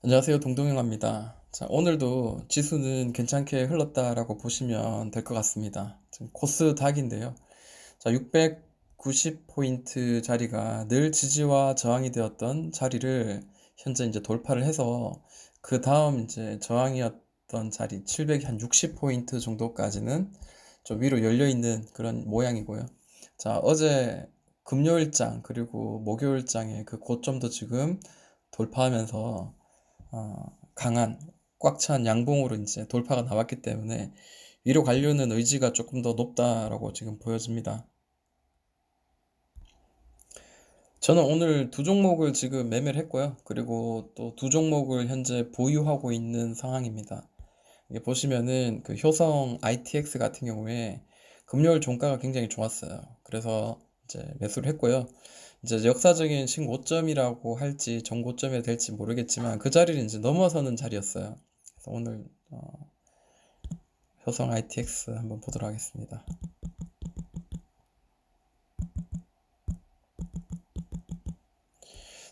안녕하세요. 동동영화입니다. 자, 오늘도 지수는 괜찮게 흘렀다라고 보시면 될 것 같습니다. 지금 코스 닥인데요. 자, 690포인트 자리가 늘 지지와 저항이 되었던 자리를 현재 이제 돌파를 해서 그 다음 이제 저항이었던 자리 760포인트 정도까지는 좀 위로 열려 있는 그런 모양이고요. 자, 어제 금요일장 그리고 목요일장의 그 고점도 지금 돌파하면서 강한 꽉 찬 양봉으로 이제 돌파가 나왔기 때문에 위로 가려는 의지가 조금 더 높다라고 지금 보여집니다. 저는 오늘 두 종목을 지금 매매를 했고요. 그리고 또 두 종목을 현재 보유하고 있는 상황입니다. 이게 보시면은 그 효성 ITX 같은 경우에 금요일 종가가 굉장히 좋았어요. 그래서 이제 매수를 했고요. 이제 역사적인 신고점이라고 할지 정고점이 될지 모르겠지만 그 자리를 이제 넘어서는 자리였어요. 그래서 오늘 효성 ITX 한번 보도록 하겠습니다.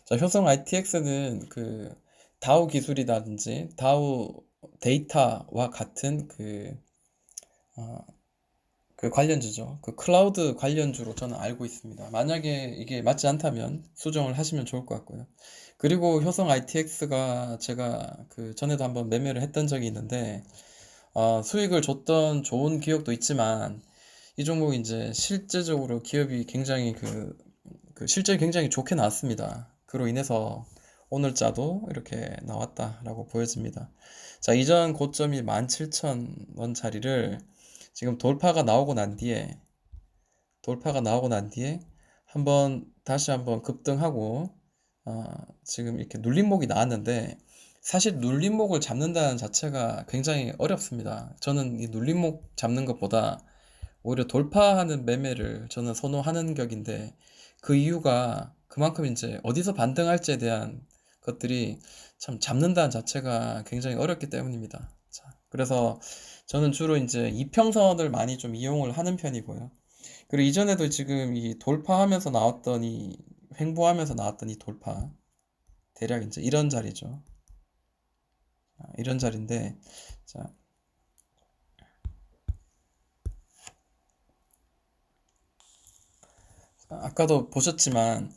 자, 효성 ITX는 그 다우 기술이라든지 다우 데이터와 같은 어, 그 관련주죠. 그 클라우드 관련주로 저는 알고 있습니다. 만약에 이게 맞지 않다면 수정을 하시면 좋을 것 같고요. 그리고 효성 ITX가 제가 그 전에도 한번 매매를 했던 적이 있는데 수익을 줬던 좋은 기업도 있지만 이 종목이 이제 실제적으로 기업이 굉장히 그 실적이 굉장히 좋게 나왔습니다. 그로 인해서 오늘자도 이렇게 나왔다라고 보여집니다. 자, 이전 고점이 17,000원 자리를 지금 돌파가 나오고 난 뒤에 한번 다시 한번 급등하고 어, 지금 이렇게 눌림목이 나왔는데 사실 눌림목을 잡는다는 자체가 굉장히 어렵습니다. 저는 이 눌림목 잡는 것보다 오히려 돌파하는 매매를 저는 선호하는 격인데 그 이유가 그만큼 이제 어디서 반등할지에 대한 것들이 참 잡는다는 자체가 굉장히 어렵기 때문입니다. 자, 그래서 저는 주로 이제 이평선을 많이 좀 이용을 하는 편이고요. 그리고 이전에도 지금 이 돌파하면서 나왔던 이 횡보하면서 나왔던 이 돌파 대략 이제 이런 자리죠. 이런 자리인데 자, 아까도 보셨지만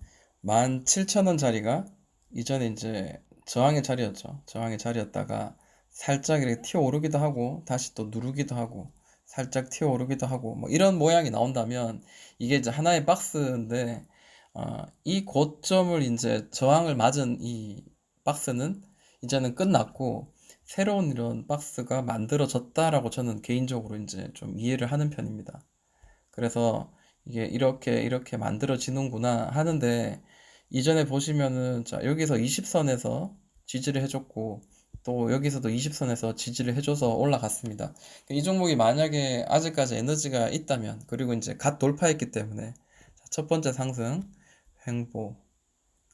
17,000원 자리가 이전에 이제 저항의 자리였죠. 저항의 자리였다가 살짝 이렇게 튀어 오르기도 하고 다시 또 누르기도 하고 살짝 튀어 오르기도 하고 뭐 이런 모양이 나온다면 이게 이제 하나의 박스인데 이 고점을 이제 저항을 맞은 이 박스는 이제는 끝났고 새로운 이런 박스가 만들어졌다라고 저는 개인적으로 이제 좀 이해를 하는 편입니다. 그래서 이게 이렇게 만들어지는구나 하는데 이전에 보시면은 자 여기서 20선에서 지지를 해줬고 또 여기서도 20선에서 지지를 해줘서 올라갔습니다. 이 종목이 만약에 아직까지 에너지가 있다면 그리고 이제 갓 돌파했기 때문에 첫 번째 상승 횡보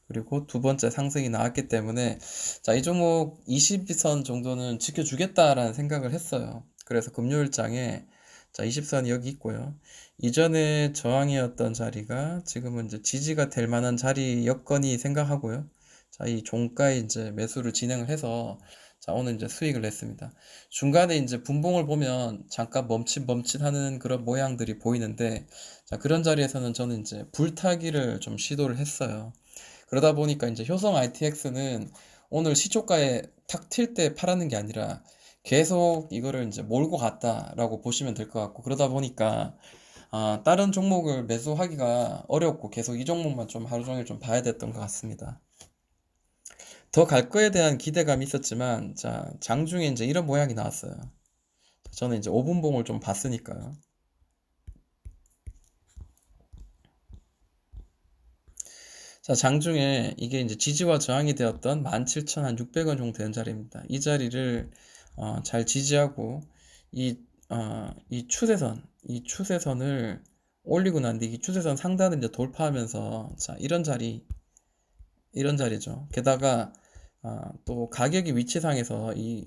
그리고 두 번째 상승이 나왔기 때문에 자 이 종목 20선 정도는 지켜주겠다라는 생각을 했어요. 그래서 금요일장에 자 20선이 여기 있고요. 이전에 저항이었던 자리가 지금은 이제 지지가 될 만한 자리 여건이 생각하고요. 자 이 종가에 이제 매수를 진행을 해서 자 오늘 이제 수익을 냈습니다. 중간에 이제 분봉을 보면 잠깐 멈칫멈칫하는 그런 모양들이 보이는데 자 그런 자리에서는 저는 이제 불타기를 좀 시도를 했어요. 그러다 보니까 이제 효성 ITX는 오늘 시초가에 탁 튈 때 팔았는 게 아니라 계속 이거를 이제 몰고 갔다라고 보시면 될 것 같고 그러다 보니까 다른 종목을 매수하기가 어렵고 계속 이 종목만 좀 하루 종일 좀 봐야 됐던 것 같습니다. 더 갈 거에 대한 기대감이 있었지만 자 장중에 이제 이런 모양이 나왔어요. 저는 이제 5분봉을 좀 봤으니까요. 자, 장중에 이게 이제 지지와 저항이 되었던 17,600원 정도 되는 자리입니다. 이 자리를 잘 지지하고 이, 이 추세선을 올리고 난 뒤 이 추세선 상단을 이제 돌파하면서 자, 이런 자리죠. 게다가 또 가격이 위치상에서 이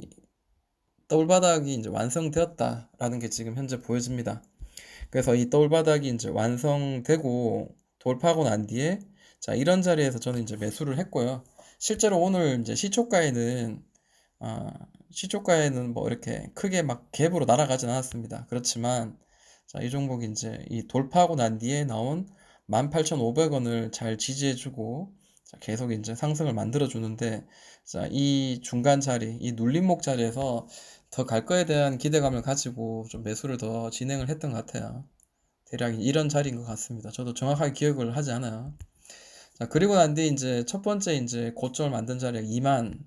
더블바닥이 이제 완성되었다라는 게 지금 현재 보여집니다. 그래서 이 더블바닥이 이제 완성되고 돌파하고 난 뒤에 자 이런 자리에서 저는 이제 매수를 했고요. 실제로 오늘 이제 어, 시초가에는 뭐 이렇게 크게 막 갭으로 날아가진 않았습니다. 그렇지만 자, 이 종목이 이제 이 돌파하고 난 뒤에 나온 18,500원을 잘 지지해주고 자, 계속 이제 상승을 만들어 주는데 자, 이 중간 자리, 이 눌림목 자리에서 더 갈 거에 대한 기대감을 가지고 좀 매수를 더 진행을 했던 것 같아요. 대략 이런 자리인 것 같습니다. 저도 정확하게 기억을 하지 않아요. 자, 그리고 난 뒤에 이제 첫 번째 이제 고점을 만든 자리가 2만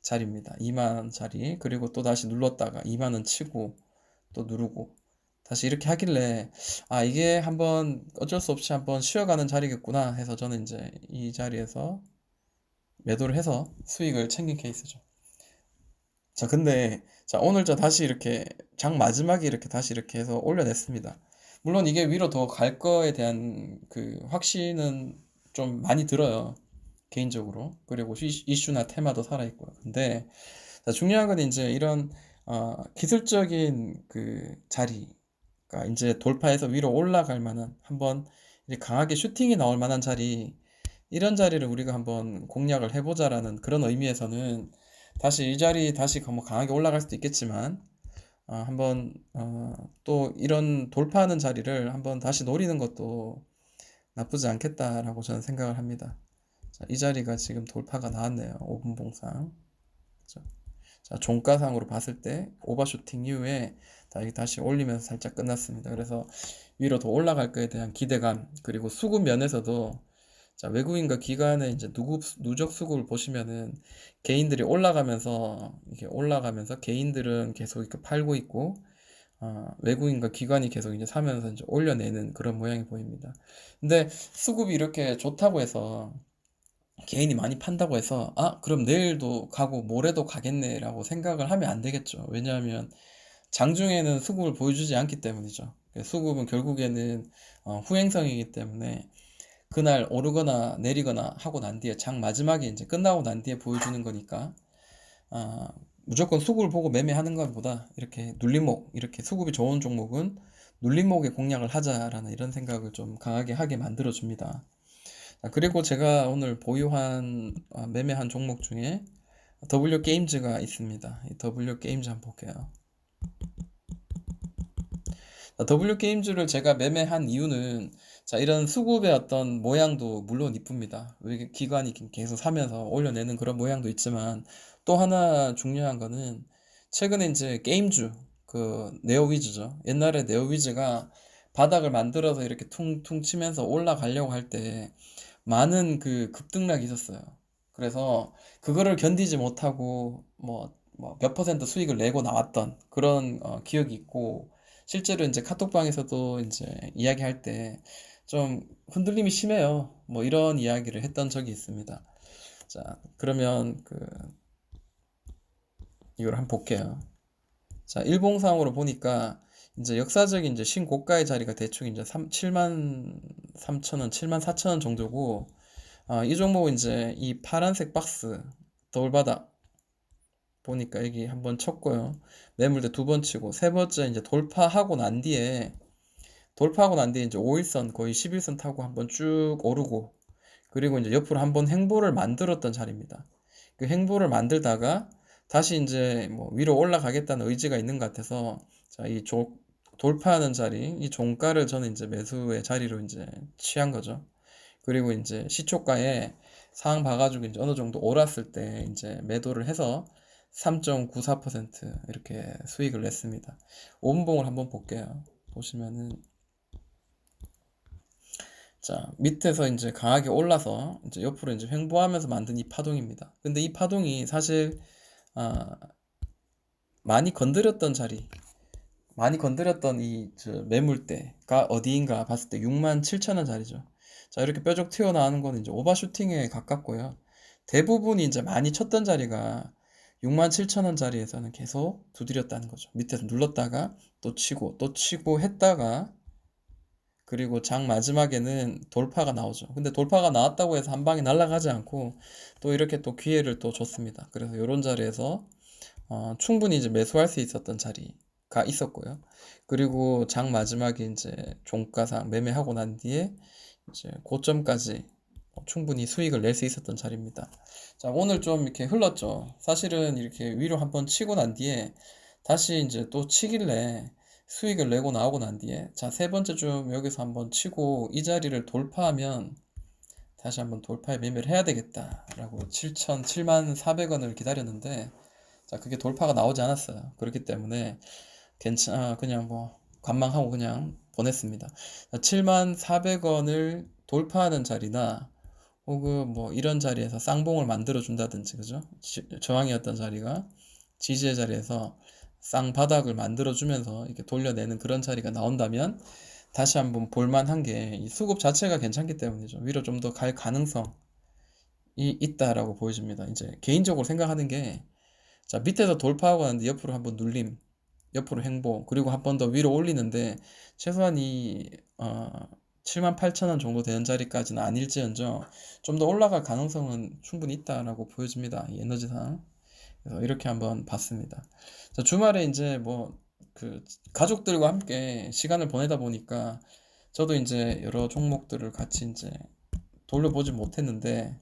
자리입니다. 2만 자리. 그리고 또 다시 눌렀다가 2만 원 치고 또 누르고 다시 이렇게 하길래 아, 이게 한번 어쩔 수 없이 한번 쉬어가는 자리겠구나 해서 저는 이제 이 자리에서 매도를 해서 수익을 챙긴 케이스죠. 자, 근데 자, 오늘 저 다시 이렇게 장 마지막에 이렇게 다시 이렇게 해서 올려냈습니다. 물론 이게 위로 더 갈 거에 대한 그 확신은 좀 많이 들어요. 개인적으로. 그리고 이슈나 테마도 살아있고요. 근데 자, 중요한 건 이제 이런 기술적인 그 자리가 이제 돌파해서 위로 올라갈 만한 한번 이제 강하게 슈팅이 나올 만한 자리 이런 자리를 우리가 한번 공략을 해보자라는 그런 의미에서는 다시 이 자리 다시 뭐 강하게 올라갈 수도 있겠지만 한번 또 이런 돌파하는 자리를 한번 다시 노리는 것도 나쁘지 않겠다라고 저는 생각을 합니다. 자, 이 자리가 지금 돌파가 나왔네요. 5분 봉상. 그죠? 자, 종가상으로 봤을 때 오버슈팅 이후에 다시 올리면서 살짝 끝났습니다. 그래서 위로 더 올라갈 거에 대한 기대감 그리고 수급 면에서도 자, 외국인과 기관의 이제 누적 수급을 보시면은 개인들이 올라가면서 이게 올라가면서 개인들은 계속 이렇게 팔고 있고 외국인과 기관이 계속 이제 사면서 이제 올려내는 그런 모양이 보입니다. 근데 수급이 이렇게 좋다고 해서 개인이 많이 판다고 해서 그럼 내일도 가고 모레도 가겠네라고 생각을 하면 안 되겠죠. 왜냐하면 장중에는 수급을 보여주지 않기 때문이죠. 수급은 결국에는 후행성이기 때문에 그날 오르거나 내리거나 하고 난 뒤에 장 마지막에 이제 끝나고 난 뒤에 보여주는 거니까 아, 무조건 수급을 보고 매매하는 것보다 이렇게 눌림목 이렇게 수급이 좋은 종목은 눌림목에 공략을 하자라는 이런 생각을 좀 강하게 하게 만들어 줍니다. 그리고 제가 오늘 매매한 종목 중에 W 게임즈가 있습니다. 이 W 게임즈 한번 볼게요. W 게임즈를 제가 매매한 이유는 자, 이런 수급의 어떤 모양도 물론 이쁩니다. 왜 기관이 계속 사면서 올려내는 그런 모양도 있지만 또 하나 중요한 거는 최근에 이제 게임주 그 네오위즈죠. 옛날에 네오위즈가 바닥을 만들어서 이렇게 퉁퉁 치면서 올라가려고 할 때 많은 그 급등락이 있었어요. 그래서 그거를 견디지 못하고 뭐 몇 퍼센트 수익을 내고 나왔던 그런 기억이 있고 실제로 이제 카톡방에서도 이제 이야기할 때 좀 흔들림이 심해요. 뭐 이런 이야기를 했던 적이 있습니다. 자, 그러면 이걸 한번 볼게요. 자, 일봉상으로 보니까 이제 역사적인 이제 신고가의 자리가 대충 이제 7만 3천 원, 7만 4천 원 정도고 이 종목은 이제 이 파란색 박스 돌바닥 보니까 여기 한번 쳤고요. 매물대 두 번 치고 세 번째 이제 돌파하고 난 뒤에 이제 5일선 거의 11선 타고 한번 쭉 오르고 그리고 이제 옆으로 한번 행보를 만들었던 자리입니다. 그 행보를 만들다가 다시 이제 뭐 위로 올라가겠다는 의지가 있는 것 같아서 자, 돌파하는 자리, 이 종가를 저는 이제 매수의 자리로 이제 취한 거죠. 그리고 이제 시초가에 상황 봐가지고 이제 어느 정도 올랐을 때 이제 매도를 해서 3.94% 이렇게 수익을 냈습니다. 5분봉을 한번 볼게요. 보시면은 자, 밑에서 이제 강하게 올라서 이제 옆으로 이제 횡보하면서 만든 이 파동입니다. 근데 이 파동이 사실 아, 많이 건드렸던 자리, 많이 건드렸던 저 매물대가 어디인가 봤을 때 6만 7천 원 자리죠. 자, 이렇게 뾰족 튀어나오는 거는 이제 오버슈팅에 가깝고요. 대부분이 이제 많이 쳤던 자리가 6만 7천 원 자리에서는 계속 두드렸다는 거죠. 밑에서 눌렀다가 또 치고 했다가 그리고 장 마지막에는 돌파가 나오죠. 근데 돌파가 나왔다고 해서 한 방에 날아가지 않고 또 이렇게 또 기회를 또 줬습니다. 그래서 이런 자리에서 충분히 이제 매수할 수 있었던 자리가 있었고요. 그리고 장 마지막에 이제 종가상 매매하고 난 뒤에 이제 고점까지 충분히 수익을 낼 수 있었던 자리입니다. 자, 오늘 좀 이렇게 흘렀죠. 사실은 이렇게 위로 한번 치고 난 뒤에 다시 이제 또 치길래 수익을 내고 나오고 난 뒤에 자, 세 번째 좀 여기서 한번 치고 이 자리를 돌파하면 다시 한번 돌파에 매매를 해야 되겠다라고 7만 400원을 기다렸는데 자, 그게 돌파가 나오지 않았어요. 그렇기 때문에 그냥 뭐 관망하고 그냥 보냈습니다. 7만 400원을 돌파하는 자리나 혹은 뭐 이런 자리에서 쌍봉을 만들어 준다든지, 그죠? 저항이었던 자리가 지지의 자리에서 쌍바닥을 만들어 주면서 이렇게 돌려내는 그런 자리가 나온다면 다시 한번 볼만한 게 이 수급 자체가 괜찮기 때문이죠. 위로 좀 더 갈 가능성이 있다라고 보여집니다. 이제 개인적으로 생각하는 게 자, 밑에서 돌파하고 나는데 옆으로 한번 눌림, 옆으로 행보, 그리고 한 번 더 위로 올리는데 최소한 이 78,000원 정도 되는 자리까지는 아닐지언정 좀 더 올라갈 가능성은 충분히 있다라고 보여집니다. 이 에너지상. 그래서 이렇게 한번 봤습니다. 자, 주말에 이제 뭐 그 가족들과 함께 시간을 보내다 보니까 저도 이제 여러 종목들을 같이 이제 돌려보지 못했는데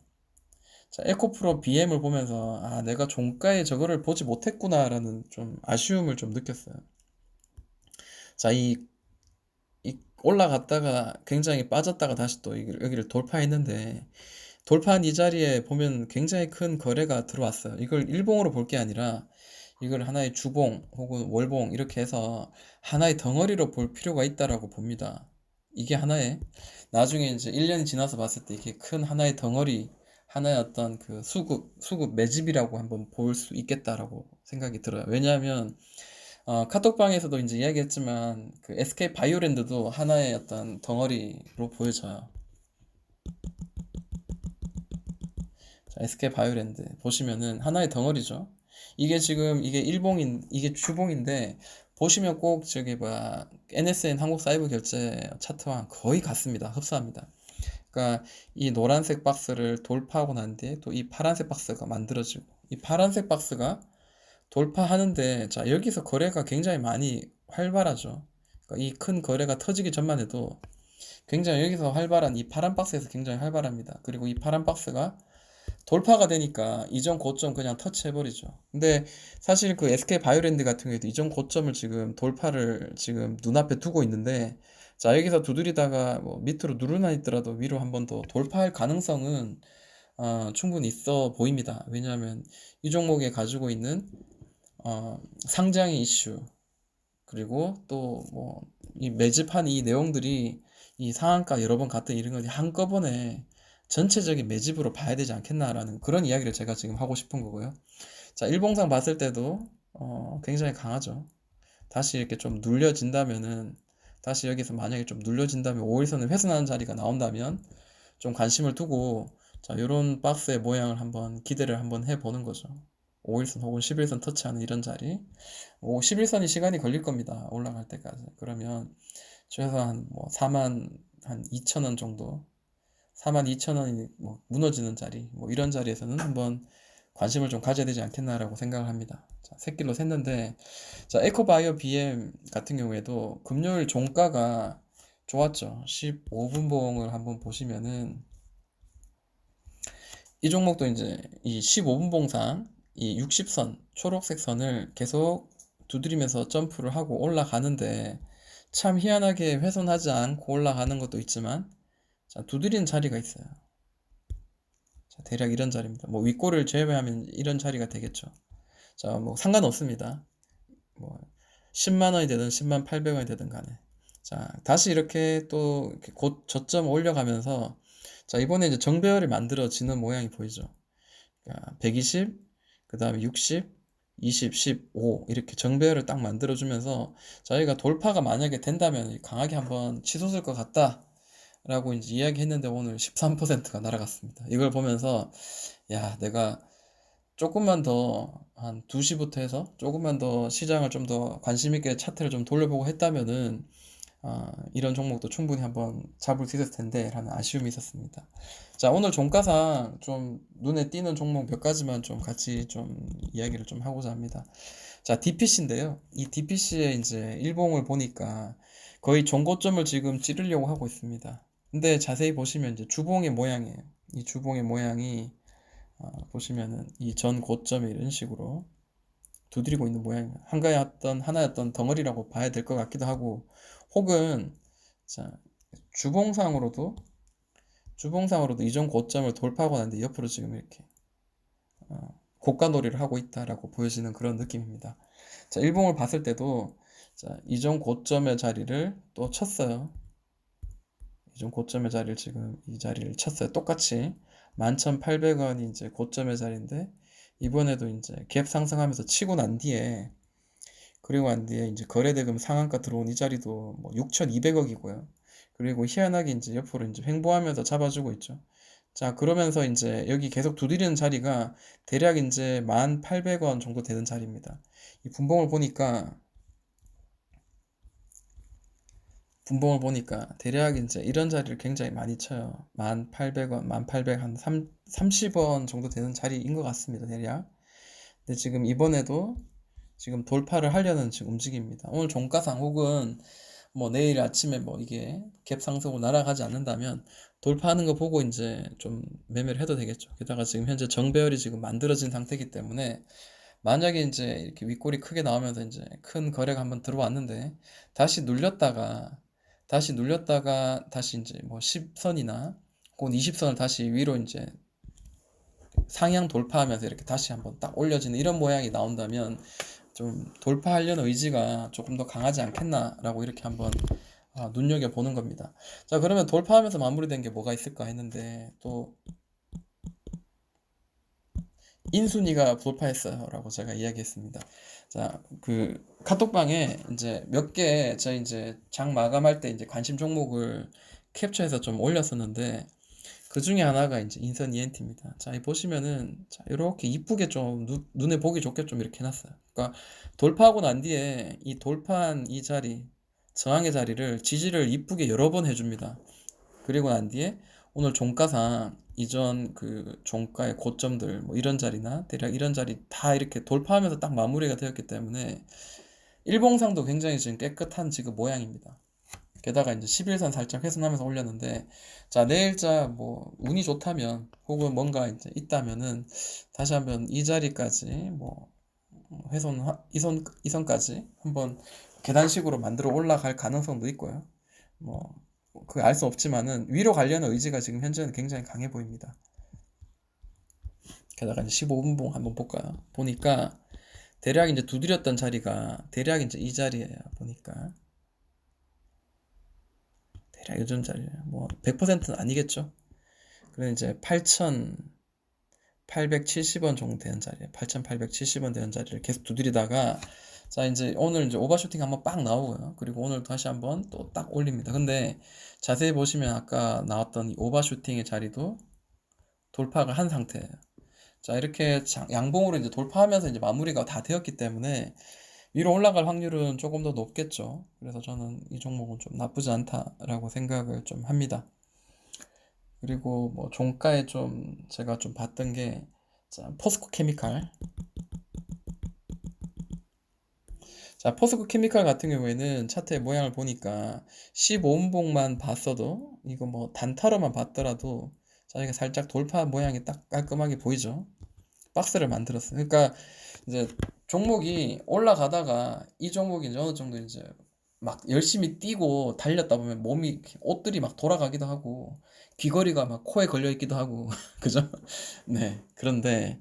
자, 에코프로 BM을 보면서 아, 내가 종가에 저거를 보지 못했구나라는 좀 아쉬움을 좀 느꼈어요. 자, 이 올라갔다가 굉장히 빠졌다가 다시 또 여기를 돌파했는데 돌파한 이 자리에 보면 굉장히 큰 거래가 들어왔어요. 이걸 일봉으로 볼 게 아니라 이걸 하나의 주봉 혹은 월봉 이렇게 해서 하나의 덩어리로 볼 필요가 있다라고 봅니다. 이게 하나의 나중에 이제 1년이 지나서 봤을 때 이게 큰 하나의 덩어리, 하나의 어떤 그 수급 매집이라고 한번 볼 수 있겠다라고 생각이 들어요. 왜냐하면 카톡방에서도 이제 이야기했지만 그 SK 바이오랜드도 하나의 어떤 덩어리로 보여져요. 자, SK 바이오랜드 보시면은 하나의 덩어리죠. 이게 지금 이게 이게 주봉인데 보시면 꼭 저기 뭐야 NSN 한국사이버결제 차트와 거의 같습니다. 흡사합니다. 그러니까 이 노란색 박스를 돌파하고 난 뒤에 또 이 파란색 박스가 만들어지고 이 파란색 박스가 돌파하는데 자 여기서 거래가 굉장히 많이 활발하죠. 그러니까 이 큰 거래가 터지기 전만 해도 굉장히 여기서 활발한 이 파란 박스에서 굉장히 활발합니다. 그리고 이 파란 박스가 돌파가 되니까 이전 고점 그냥 터치해버리죠. 근데 사실 그 SK 바이오랜드 같은 경우에도 이전 고점을 지금 돌파를 지금 눈앞에 두고 있는데 자 여기서 두드리다가 뭐 밑으로 누르나 있더라도 위로 한 번 더 돌파할 가능성은 충분히 있어 보입니다. 왜냐하면 이 종목에 가지고 있는 상장의 이슈 그리고 또 뭐 이 매집한 이 내용들이 이 상한가 여러 번 갔던 이런 것이 한꺼번에 전체적인 매집으로 봐야 되지 않겠나라는 그런 이야기를 제가 지금 하고 싶은 거고요. 자, 일봉상 봤을 때도 굉장히 강하죠. 다시 이렇게 좀 눌려진다면은 다시 여기서 만약에 좀 눌려진다면 5일선을 훼손하는 자리가 나온다면 좀 관심을 두고 자, 요런 박스의 모양을 한번 기대를 한번 해보는 거죠. 5일선 혹은 11선 터치하는 이런 자리. 11선이 시간이 걸릴 겁니다. 올라갈 때까지. 그러면 최소한 뭐 4만 한 2천 원 정도 42,000원이 뭐 무너지는 자리 뭐 이런 자리에서는 한번 관심을 좀 가져야 되지 않겠나라고 생각을 합니다. 자, 새길로 샜는데 자, 에코바이오 BM 같은 경우에도 금요일 종가가 좋았죠. 15분 봉을 한번 보시면은 이 종목도 이제 이 15분 봉상 이 60선 초록색 선을 계속 두드리면서 점프를 하고 올라가는데 참 희한하게 훼손하지 않고 올라가는 것도 있지만 자, 두드리는 자리가 있어요. 자, 대략 이런 자리입니다. 뭐 윗골을 제외하면 이런 자리가 되겠죠. 자, 뭐 상관없습니다. 뭐 10만 원이 되든 10만 800원이 되든 간에. 자, 다시 이렇게 또 이렇게 곧 저점 올려가면서 자, 이번에 이제 정배열이 만들어지는 모양이 보이죠. 그러니까 120, 그 다음에 60, 20, 15 이렇게 정배열을 딱 만들어주면서 저희가 돌파가 만약에 된다면 강하게 한번 치솟을 것 같다. 라고 이제 이야기했는데 오늘 13%가 날아갔습니다. 이걸 보면서 야, 내가 조금만 더 한 2시부터 해서 조금만 더 시장을 좀 더 관심 있게 차트를 좀 돌려보고 했다면은 이런 종목도 충분히 한번 잡을 수 있었을 텐데 라는 아쉬움이 있었습니다. 자, 오늘 종가상 좀 눈에 띄는 종목 몇 가지만 좀 같이 좀 이야기를 좀 하고자 합니다. 자, DPC인데요. 이 DPC의 이제 일봉을 보니까 거의 전고점을 지금 찌르려고 하고 있습니다. 근데 자세히 보시면 이제 주봉의 모양이에요. 이 주봉의 모양이 보시면은 이 전 고점이 이런 식으로 두드리고 있는 모양이에요. 하나였던 덩어리라고 봐야 될 것 같기도 하고, 혹은 자, 주봉상으로도 이전 고점을 돌파하고 난뒤 옆으로 지금 이렇게 고가놀이를 하고 있다라고 보여지는 그런 느낌입니다. 자, 일봉을 봤을 때도 자, 이전 고점의 자리를 또 쳤어요. 이전 고점의 자리를 지금 이 자리를 쳤어요. 똑같이 11,800원이 이제 고점의 자리인데, 이번에도 이제 갭 상승하면서 치고 난 뒤에, 그리고 난 뒤에 이제 거래대금 상한가 들어온 이 자리도 뭐 6,200억이고요. 그리고 희한하게 이제 옆으로 이제 횡보하면서 잡아주고 있죠. 자, 그러면서 이제 여기 계속 두드리는 자리가 대략 이제 1,800원 정도 되는 자리입니다. 이 분봉을 보니까 대략 이제 이런 자리를 굉장히 많이 쳐요. 1,800원, 1,800, 한 30원 정도 되는 자리인 것 같습니다. 대략. 근데 지금 이번에도 지금 돌파를 하려는 지금 움직임입니다. 오늘 종가상 혹은 뭐 내일 아침에 뭐 이게 갭 상승으로 날아가지 않는다면 돌파하는 거 보고 이제 좀 매매를 해도 되겠죠. 게다가 지금 현재 정배열이 지금 만들어진 상태이기 때문에, 만약에 이제 이렇게 윗골이 크게 나오면서 이제 큰 거래가 한번 들어왔는데 다시 눌렸다가 다시 이제 뭐 10선이나 혹은 20선을 다시 위로 이제 상향 돌파하면서 이렇게 다시 한번 딱 올려지는 이런 모양이 나온다면 좀 돌파하려는 의지가 조금 더 강하지 않겠나라고 이렇게 한번 눈여겨보는 겁니다. 자, 그러면 돌파하면서 마무리된 게 뭐가 있을까 했는데, 또 인순이가 돌파했어요 라고 제가 이야기했습니다. 자, 그 카톡방에 이제 몇 개 제가 이제 장 마감할 때 이제 관심 종목을 캡처해서 좀 올렸었는데, 그 중에 하나가 이제 인선 ENT입니다. 자, 이 보시면은 자, 이렇게 이쁘게 좀 눈에 보기 좋게 좀 이렇게 해놨어요. 그러니까 돌파하고 난 뒤에 이 돌파한 이 자리, 저항의 자리를 지지를 이쁘게 여러 번 해줍니다. 그리고 난 뒤에 오늘 종가상 이전 그 종가의 고점들 뭐 이런 자리나 대략 이런 자리 다 이렇게 돌파하면서 딱 마무리가 되었기 때문에 일봉상도 굉장히 지금 깨끗한 지금 모양입니다. 게다가 이제 11선 살짝 훼손하면서 올렸는데, 자, 내일자 뭐 운이 좋다면 혹은 뭔가 이제 있다면은 다시 한번 이 자리까지 뭐 이선까지 한번 계단식으로 만들어 올라갈 가능성도 있고요. 뭐 그 알 수 없지만은 위로 가려는 의지가 지금 현재는 굉장히 강해 보입니다. 게다가 이제 15분봉 한번 볼까요? 보니까 대략 이제 두드렸던 자리가 대략 이제 이 자리예요. 보니까 대략 요즘 자리예요. 뭐 100%는 아니겠죠. 그래 이제 8,870원 정도 되는 자리에 8,870원 되는 자리를 계속 두드리다가, 자, 이제 오늘 이제 오버슈팅 한번 빡 나오고요. 그리고 오늘 다시 한번 또 딱 올립니다. 근데 자세히 보시면 아까 나왔던 이 오버슈팅의 자리도 돌파가 한 상태예요. 자, 이렇게 양봉으로 이제 돌파하면서 이제 마무리가 다 되었기 때문에 위로 올라갈 확률은 조금 더 높겠죠. 그래서 저는 이 종목은 좀 나쁘지 않다라고 생각을 좀 합니다. 그리고 뭐 종가에 좀 제가 좀 봤던 게, 자, 포스코 케미칼. 자, 포스코 케미칼 같은 경우에는 차트의 모양을 보니까 15분봉만 봤어도, 이거 뭐 단타로만 봤더라도 자, 이게 살짝 돌파 모양이 딱 깔끔하게 보이죠. 박스를 만들었어요. 그러니까 이제 종목이 올라가다가 이 종목이 이제 어느 정도 이제 막 열심히 뛰고 달렸다 보면 몸이 옷들이 막 돌아가기도 하고 귀걸이가 막 코에 걸려 있기도 하고 그죠? 네. 그런데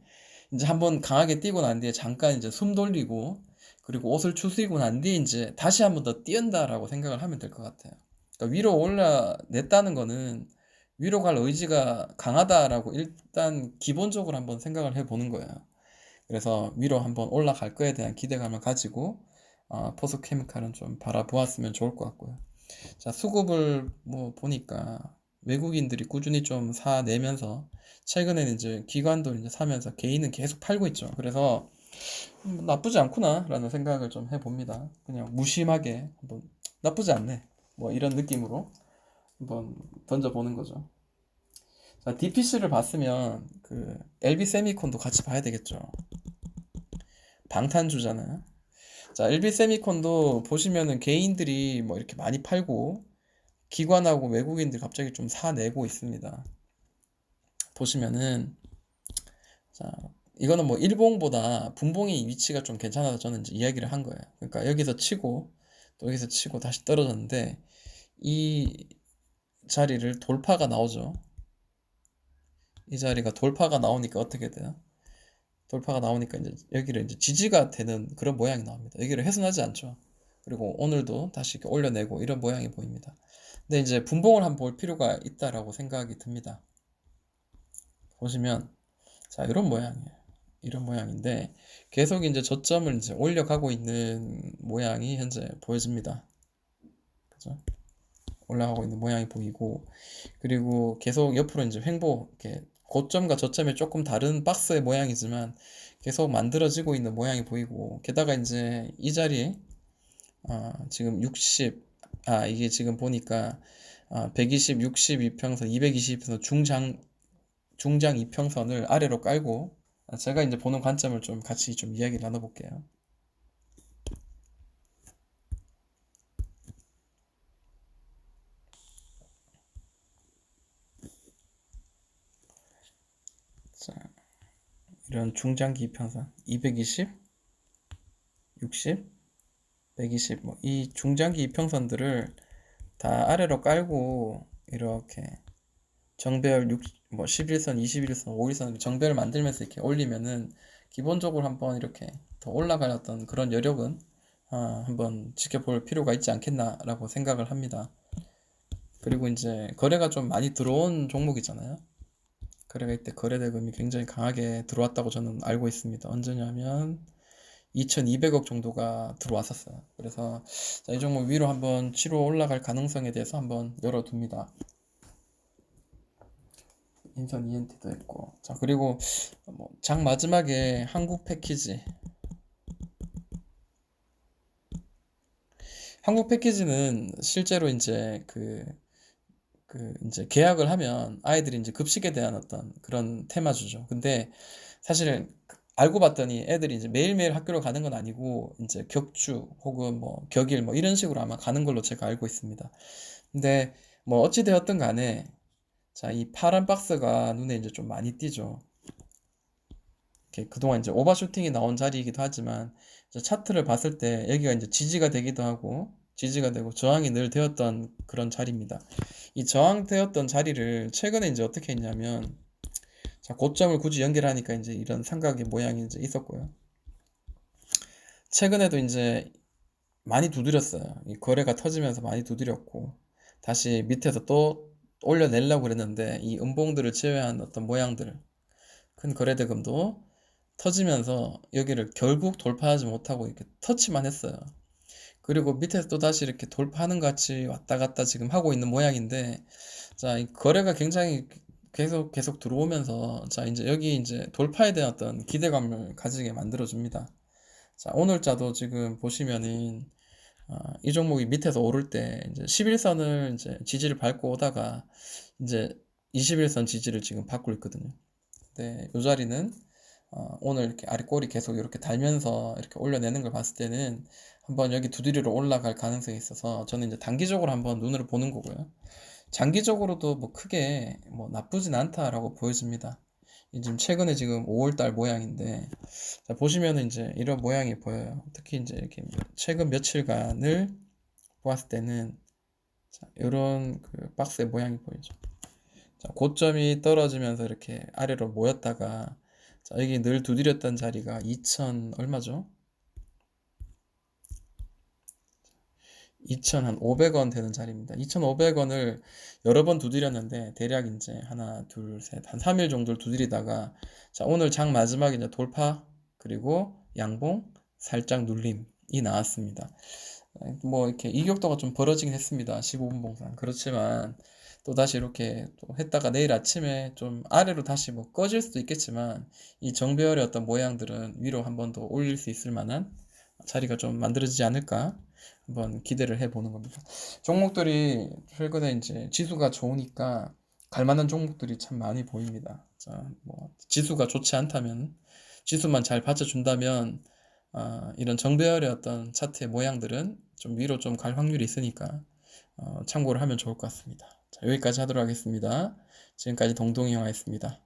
이제 한번 강하게 뛰고 난 뒤에 잠깐 이제 숨 돌리고 그리고 옷을 추스리고 난 뒤에 이제 다시 한번 더 뛴다라고 생각을 하면 될 것 같아요. 그러니까 위로 올라냈다는 거는 위로 갈 의지가 강하다라고 일단 기본적으로 한번 생각을 해보는 거예요. 그래서 위로 한번 올라갈 거에 대한 기대감을 가지고 포스케미칼은 좀 바라보았으면 좋을 것 같고요. 자, 수급을 뭐 보니까 외국인들이 꾸준히 좀 사내면서 최근에는 이제 기관도 이제 사면서 개인은 계속 팔고 있죠. 그래서 나쁘지 않구나라는 생각을 좀 해봅니다. 그냥 무심하게 한번 나쁘지 않네. 뭐 이런 느낌으로 한번 던져보는 거죠. 자, DPC를 봤으면 그 LB 세미콘도 같이 봐야 되겠죠. 방탄주잖아요. 자, LB 세미콘도 보시면은 개인들이 뭐 이렇게 많이 팔고 기관하고 외국인들이 갑자기 좀 사내고 있습니다. 보시면은, 자, 이거는 뭐 일봉보다 분봉이 위치가 좀 괜찮아서 저는 이제 이야기를 한 거예요. 그러니까 여기서 치고 또 여기서 치고 다시 떨어졌는데 이 자리를 돌파가 나오죠. 이 자리가 돌파가 나오니까 어떻게 돼요? 돌파가 나오니까 이제 여기를 이제 지지가 되는 그런 모양이 나옵니다. 여기를 훼손하지 않죠. 그리고 오늘도 다시 이렇게 올려내고 이런 모양이 보입니다. 근데 이제 분봉을 한번 볼 필요가 있다라고 생각이 듭니다. 보시면 자, 이런 모양이에요. 이런 모양인데 계속 이제 저점을 이제 올려가고 있는 모양이 현재 보여집니다. 그죠? 올라가고 있는 모양이 보이고, 그리고 계속 옆으로 이제 횡보, 이렇게 고점과 저점이 조금 다른 박스의 모양이지만 계속 만들어지고 있는 모양이 보이고, 게다가 이제 이 자리에 지금 60, 이게 지금 보니까 120, 62평선, 220평선 중장 이평선을 아래로 깔고, 제가 이제 보는 관점을 좀 같이 좀 이야기 나눠볼게요. 자, 이런 중장기 이평선 220, 60, 120, 뭐 이 중장기 이평선들을 다 아래로 깔고 이렇게 정배열 6, 뭐 11선, 21선, 5일선 정배열 만들면서 이렇게 올리면은 기본적으로 한번 이렇게 더 올라갈 어떤 그런 여력은 한번 지켜볼 필요가 있지 않겠나라고 생각을 합니다. 그리고 이제 거래가 좀 많이 들어온 종목이잖아요. 거래가 이때 거래 대금이 굉장히 강하게 들어왔다고 저는 알고 있습니다. 언제냐면 2200억 정도가 들어왔었어요. 그래서 자, 이 종목 위로 한번 치러 올라갈 가능성에 대해서 한번 열어둡니다. 인선 ENT도 했고, 자, 그리고 장 마지막에 한국 패키지. 한국 패키지는 실제로 이제 이제 계약을 하면 아이들이 이제 급식에 대한 어떤 그런 테마주죠. 근데 사실 알고 봤더니 애들이 이제 매일매일 학교를 가는 건 아니고 이제 격주 혹은 뭐 격일 뭐 이런 식으로 아마 가는 걸로 제가 알고 있습니다. 근데 뭐 어찌 되었든 간에 자, 이 파란 박스가 눈에 이제 좀 많이 띄죠. 이렇게 그동안 이제 오버슈팅이 나온 자리이기도 하지만 이제 차트를 봤을 때 여기가 이제 지지가 되기도 하고 지지가 되고 저항이 늘 되었던 그런 자리입니다. 이 저항되었던 자리를 최근에 이제 어떻게 했냐면 자, 고점을 굳이 연결하니까 이제 이런 삼각의 모양이 이제 있었고요. 최근에도 이제 많이 두드렸어요. 이 거래가 터지면서 많이 두드렸고 다시 밑에서 또 올려내려고 그랬는데 이 음봉들을 제외한 어떤 모양들 큰 거래 대금도 터지면서 여기를 결국 돌파하지 못하고 이렇게 터치만 했어요. 그리고 밑에서 또 다시 이렇게 돌파하는 것 같이 왔다 갔다 지금 하고 있는 모양인데, 자, 이 거래가 굉장히 계속 들어오면서, 자, 이제 여기 이제 돌파에 대한 어떤 기대감을 가지게 만들어줍니다. 자, 오늘자도 지금 보시면은, 이 종목이 밑에서 오를 때, 이제 11선을 이제 지지를 밟고 오다가, 이제 21선 지지를 지금 받고 있거든요. 네, 이 자리는 오늘 이렇게 아래 꼬리 계속 이렇게 달면서 이렇게 올려내는 걸 봤을 때는 한번 여기 두드리로 올라갈 가능성이 있어서 저는 이제 단기적으로 한번 눈으로 보는 거고요. 장기적으로도 뭐 크게 뭐 나쁘진 않다라고 보여집니다. 지금 최근에 지금 5월달 모양인데 자, 보시면은 이제 이런 모양이 보여요. 특히 이제 이렇게 최근 며칠간을 보았을 때는 자, 이런 그 박스의 모양이 보이죠. 자, 고점이 떨어지면서 이렇게 아래로 모였다가 자, 여기 늘 두드렸던 자리가 2000 얼마죠? 2,500원 되는 자리입니다. 2,500원을 여러 번 두드렸는데 대략 이제 하나, 둘, 셋, 한 3일 정도를 두드리다가 자, 오늘 장 마지막에 이제 돌파 그리고 양봉 살짝 눌림이 나왔습니다. 뭐 이렇게 이격도가 좀 벌어지긴 했습니다. 15분 봉상. 그렇지만 또 다시 이렇게 또 했다가 내일 아침에 좀 아래로 다시 뭐 꺼질 수도 있겠지만 이 정배열의 어떤 모양들은 위로 한 번 더 올릴 수 있을 만한 자리가 좀 만들어지지 않을까 한번 기대를 해보는 겁니다. 종목들이 최근에 이제 지수가 좋으니까 갈 만한 종목들이 참 많이 보입니다. 자, 뭐 지수가 좋지 않다면 지수만 잘 받쳐준다면 이런 정배열의 어떤 차트의 모양들은 좀 위로 좀 갈 확률이 있으니까 참고를 하면 좋을 것 같습니다. 자, 여기까지 하도록 하겠습니다. 지금까지 동동이 형아였습니다.